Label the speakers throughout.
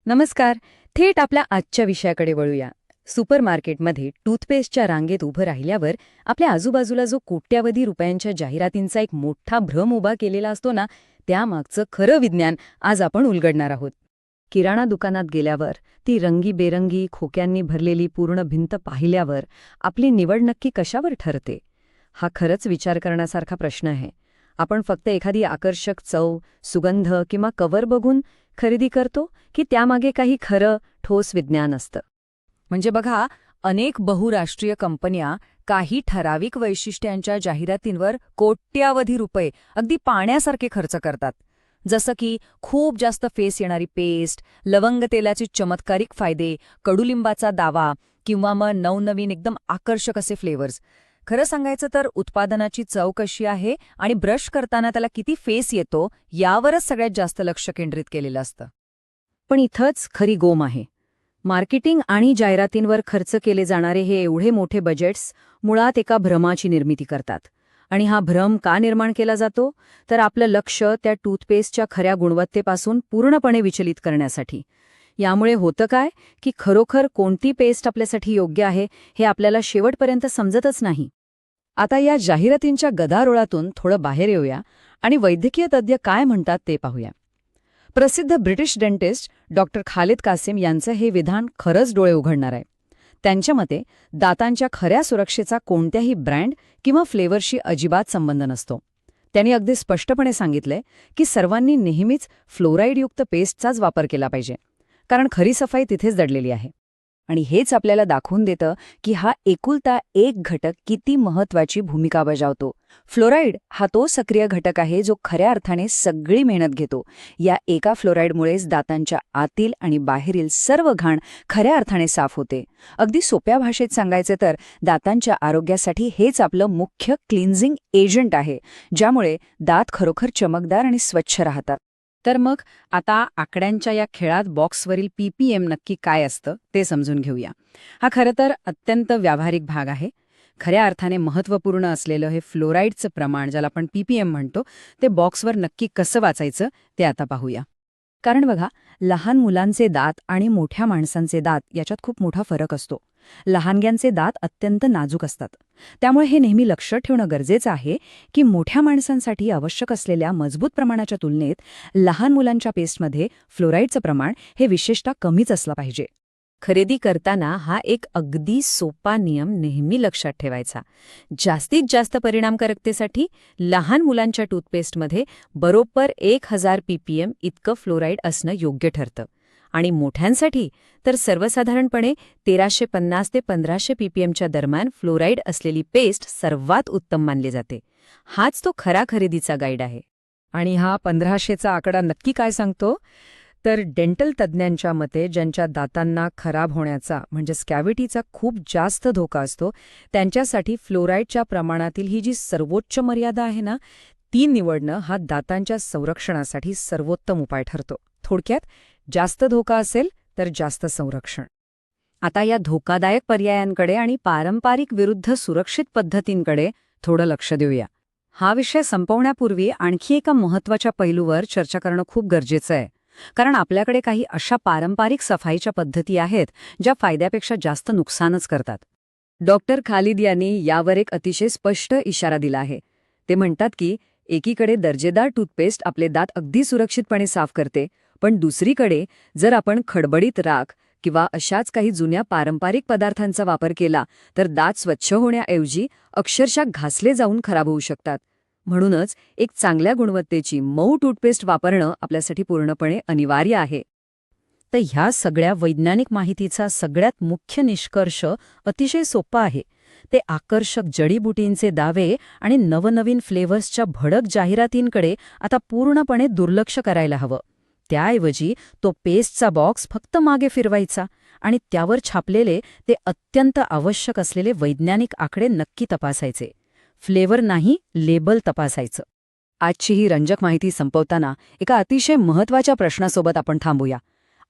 Speaker 1: नमस्कार. थेट आपल्या आजच्या विषयाकडे वळूया. सुपरमार्केटमध्ये टूथपेस्टच्या रांगेत उभं राहिल्यावर आपल्या आजूबाजूला जो कोट्यावधी रुपयांच्या जाहिरातींचा एक मोठा भ्रम उभा केलेला असतो ना, त्यामागचं खरं विज्ञान आज आपण उलगडणार आहोत. किराणा दुकानात गेल्यावर ती रंगीबेरंगी खोक्यांनी भरलेली पूर्ण भिंत पाहिल्यावर आपली निवड नक्की कशावर ठरते? हा खरंच विचार करण्यासारखा प्रश्न आहे. आपण फक्त एखादी आकर्षक चव, सुगंध किंवा कव्हर बघून खरेदी करतो की त्यामागे काही खरं ठोस विज्ञान असतं?
Speaker 2: म्हणजे बघा, अनेक बहुराष्ट्रीय कंपन्या काही ठराविक वैशिष्ट्यांच्या जाहिरातींवर कोट्यावधी रुपये अगदी पाण्यासारखे खर्च करतात. जसं की खूप जास्त फेस येणारी पेस्ट, लवंग तेलाचे चमत्कारिक फायदे, कडुलिंबाचा दावा किंवा मग नवनवीन एकदम आकर्षक असे फ्लेवर्स. खरं सांगायचं तर उत्पादनाची चव कशी आहे आणि ब्रश करताना त्याला किती फेस येतो यावरच सगळ्यात जास्त लक्ष केंद्रित केलेलं असतं.
Speaker 1: पण इथंच खरी गोम आहे. मार्केटिंग आणि जाहिरातींवर खर्च केले जाणारे हे एवढे मोठे बजेट्स मुळात एका भ्रमाची निर्मिती करतात. आणि हा भ्रम का निर्माण केला जातो? तर आपलं लक्ष त्या टूथपेस्टच्या खऱ्या गुणवत्तेपासून पूर्णपणे विचलित करण्यासाठी. यामुळे होतं काय की खरोखर कोणती पेस्ट आपल्यासाठी योग्य आहे हे आपल्याला शेवटपर्यंत समजतच नाही. आता या जाहिरातींच्या गदारोळातून थोडं बाहेर येऊया आणि वैद्यकीय तज्ज्ञ काय म्हणतात ते पाहूया. प्रसिद्ध British dentist doctor Khalid Qasim यांचं हे विधान खरंच डोळे उघडणार आहे. त्यांच्या मते दातांच्या खऱ्या सुरक्षेचा कोणत्याही ब्रँड किंवा फ्लेवरशी अजिबात संबंध नसतो. त्यांनी अगदी स्पष्टपणे सांगितलंय की सर्वांनी नेहमीच फ्लोराईडयुक्त पेस्टचाच वापर केला पाहिजे, कारण खरी सफाई तिथेच दडलेली आहे. आणि हेच आपल्याला दाखवून देतं की हा एकुलता एक घटक किती महत्वाची भूमिका बजावतो. फ्लोराईड हा तो सक्रिय घटक आहे जो खऱ्या अर्थाने सगळी मेहनत घेतो. या एका फ्लोराईडमुळेच दातांच्या आतील आणि बाहेरील सर्व घाण खऱ्या अर्थाने साफ होते. अगदी सोप्या भाषेत सांगायचे तर दातांच्या आरोग्यासाठी हेच आपलं मुख्य क्लिन्झिंग एजंट आहे, ज्यामुळे दात खरोखर चमकदार आणि स्वच्छ राहतात. तर मग आता आकड्यांच्या या खेळात बॉक्सवरील PPM नक्की काय असतं ते समजून घेऊया. हा खरं तर अत्यंत व्यावहारिक भाग आहे. खऱ्या अर्थाने महत्त्वपूर्ण असलेलं हे फ्लोराईडचं प्रमाण, ज्याला आपण PPM म्हणतो, ते बॉक्सवर नक्की कसं वाचायचं ते आता पाहूया. कारण बघा, लहान मुलांचे दात आणि मोठ्या माणसांचे दात याच्यात खूप मोठा फरक असतो. लहानग्यांचे दात अत्यंत नाजूक असतात. त्यामुळे हे नेहमी लक्षात ठेवणं गरजेचं आहे की मोठ्या माणसांसाठी आवश्यक असलेल्या मजबूत प्रमाणाच्या तुलनेत लहान मुलांच्या पेस्टमध्ये फ्लोराईडचं प्रमाण हे विशेषतः कमीच असलं पाहिजे. खरेदी करताना हा एक अगदी सोपा नियम नेहमी लक्षात ठेवायचा. जास्तीत जास्त परिणामकारकतेसाठी लहान मुलांच्या टूथपेस्टमध्ये बरोबर 1000 PPM इतकं फ्लोराईड असणं योग्य ठरतं. आणि मोठ्यांसाठी तर सर्वसाधारणपणे 1350 ते 1500 PPMच्या दरम्यान फ्लोराईड असलेली पेस्ट सर्वात उत्तम मानली जाते. हाच तो खरा खरेदीचा गाईड आहे. आणि हा 1500चा आकडा नक्की काय सांगतो? तर डेंटल तज्ज्ञांच्या मते ज्यांच्या दातांना खराब होण्याचा म्हणजे स्कॅव्हिटीचा खूप जास्त धोका असतो, त्यांच्यासाठी फ्लोराईडच्या प्रमाणातील ही जी सर्वोच्च मर्यादा आहे ना, ती निवडणं हा दातांच्या संरक्षणासाठी सर्वोत्तम उपाय ठरतो. थोडक्यात, जास्त धोका असेल तर जास्त संरक्षण. आता या धोकादायक पर्यायांकडे आणि पारंपरिक विरुद्ध सुरक्षित पद्धतींकडे थोडं लक्ष देऊया. हा विषय संपवण्यापूर्वी आणखी एका महत्त्वाच्या पैलूवर चर्चा करणं खूप गरजेचं आहे. कारण आपल्याकडे काही अशा पारंपरिक सफाईच्या पद्धती आहेत ज्या फायद्यापेक्षा जास्त नुकसानच करतात. डॉक्टर खालिद यांनी यावर एक अतिशय स्पष्ट इशारा दिला आहे. ते म्हणतात की एकीकडे दर्जेदार टूथपेस्ट आपले दात अगदी सुरक्षितपणे साफ करते, पण दुसरीकडे जर आपण खडबडीत राख किंवा अशाच काही जुन्या पारंपरिक पदार्थांचा वापर केला तर दात स्वच्छ होण्याऐवजी अक्षरशः घासले जाऊन खराब होऊ शकतात. म्हणूनच एक चांगल्या गुणवत्तेची मऊ टूथपेस्ट वापरणं आपल्यासाठी पूर्णपणे अनिवार्य आहे. तर ह्या सगळ्या वैज्ञानिक माहितीचा सगळ्यात मुख्य निष्कर्ष अतिशय सोपा आहे. ते आकर्षक जडीबुटींचे दावे आणि नवनवीन फ्लेवर्सच्या भडक जाहिरातींकडे आता पूर्णपणे दुर्लक्ष करायला हवं. त्याऐवजी तो पेस्टचा बॉक्स फक्त मागे फिरवायचा आणि त्यावर छापलेले ते अत्यंत आवश्यक असलेले वैज्ञानिक आकडे नक्की तपासायचे. फ्लेवर नाही, लेबल तपासायचं. आजची ही रंजक माहिती संपवताना एका अतिशय महत्त्वाच्या प्रश्नासोबत आपण थांबूया.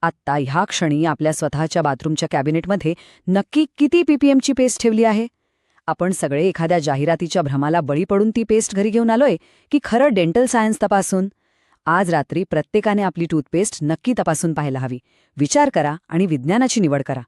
Speaker 1: आत्ता ह्या क्षणी आपल्या स्वतःच्या बाथरूमच्या कॅबिनेटमध्ये नक्की किती PPMची पेस्ट ठेवली आहे? आपण सगळे एखाद्या जाहिरातीच्या भ्रमाला बळी पडून ती पेस्ट घरी घेऊन आलोय की खरं डेंटल सायन्स तपासून? आज रात्री प्रत्येकाने आपली टूथपेस्ट नक्की तपासून पाहायला हवी. विचार करा आणि विज्ञानाची निवड करा.